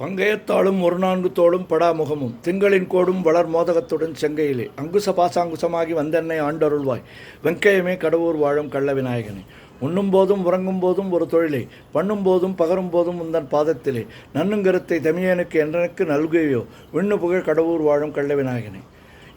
பங்கயத்தாளும் ஒரு நான்கு தோளும் படாமுகமும் திங்களின் கோடும் வளர் மோதகத்துடன் செங்கையிலே அங்குச பாசாங்குசமாகி வந்தென்னை ஆண்டருள்வாய் வெங்கையமே கடவுர் வாழும் கள்ள விநாயகனே. உண்ணும் போதும் உறங்கும் போதும் ஒரு தொழிலை பண்ணும் போதும் பகரும் போதும் உந்தன் பாதத்திலே நன்னுங்கருத்தை தமியனுக்கு என்றனுக்கு நல்கையோ விண்ணு புகழ் கடவுர் வாழும் கள்ள விநாயகனே.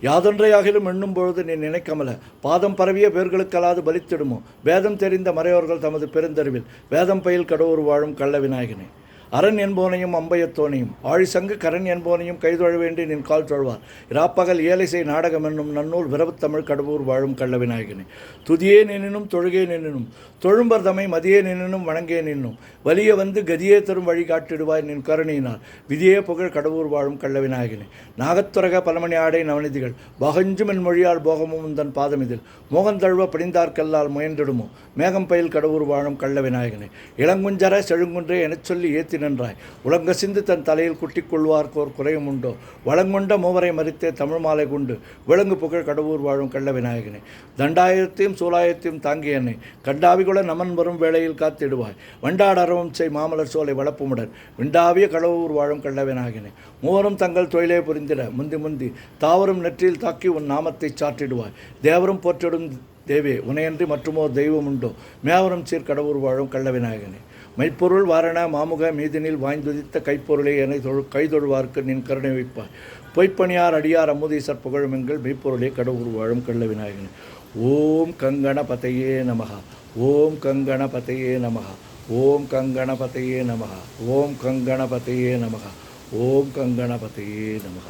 யாதொன்றையாகிலும் எண்ணும் பொழுது நீ நினைக்கமல பாதம் பரவிய பேர்களுக்கலாது பலித்திடுமோ வேதம் தெரிந்த மறையோர்கள் தமது பெருந்தறிவில் வேதம் பயில் கடவுர் வாழும் கள்ள விநாயகனே. அரண் என்போனையும் அம்பையத்தோனையும் ஆழிசங்கு கரண் என்போனையும் கைதொழ வேண்டி நின் கால் தொழ்வார் இராப்பகல் ஏலைசை நாடகம் என்னும் நன்னூல் விரவுத்தமிழ் கடவுர் வாழும் கள்ள விநாயகனே. துதியே நின்னும் தொழுகே நின்னும் தொழும்பர் தமை மதியே நின்னும் வணங்கே நின்னும் வலிய வந்து கதியே தரும் வழி காட்டிடுவாய் நின் கருணையினால் விதியே புகழ் கடவுர் வாழும் கள்ள விநாயகனே. நாகத்துரக பலமணி ஆடை நவநிதிகள் பகஞ்சும் என் மொழியால் போகமும் உந்தன் பாதமிதில் மோகந்தழுவ படிந்தார்கல்லால் முயன்றிடுமோ மேகம் பயில் கடவுர் வாழும் கள்ள விநாயகனே. இளங்குஞ்சர செழுங்குன்றே எனச் சொல்லி ஏத்தி நின்றாய் உலங்க சிந்து தன் தலையில் குட்டிக் கொள்வார்க்கோர் குறையும் உண்டோ வளங்கொண்ட மூவரை மறித்தே தமிழ் மாலை கொண்டு விலங்கு புகழ் கடவுர் வாழும் கள்ள விநாயகனே. தண்டாயத்தையும் சூலாயத்தையும் தாங்கி என்னை கண்டாவிகுல நமன் வரும் வேளையில் காத்திடுவாய் வண்டாடரவும் செய் மாமலர் சோலை வளப்புமுடன் விண்டாவிய கடவுர் வாழும் கள்ள விநாயகனே. மூவரும் தங்கள் தொழிலே புரிந்திட முந்தி முந்தி தாவரும் நெற்றியில் தாக்கி உன் நாமத்தை சாற்றிடுவாய் தேவரும் போற்றிடும் தேவே உனையன்றி மற்றுமோர் தெய்வம் உண்டோ மேவரும் சீர் கடவுர் வாழும் கள்ள விநாயகனே. மெய்ப்பொருள் வாரண மாமுக மீதினில் வாய்ந்துதித்த கைப்பொருளை என்னை கைதொழுவார்க்கு நின் கருணை வைப்பாய் பொய்ப்பணியார் அடியார் அமுதீசர் புகழுமெங்கள் மெய்ப்பொருளே கடவுர் வாழும் கள்ள விநாயகனே. ஓம் கங்கணபதையே நமஹ ஓம் கங்கணபதையே நமஹ ஓம் கங்கணபதையே நமஹ ஓம் கங்கணபதையே நமஹ ஓம் கங்கணபதையே நமஹ.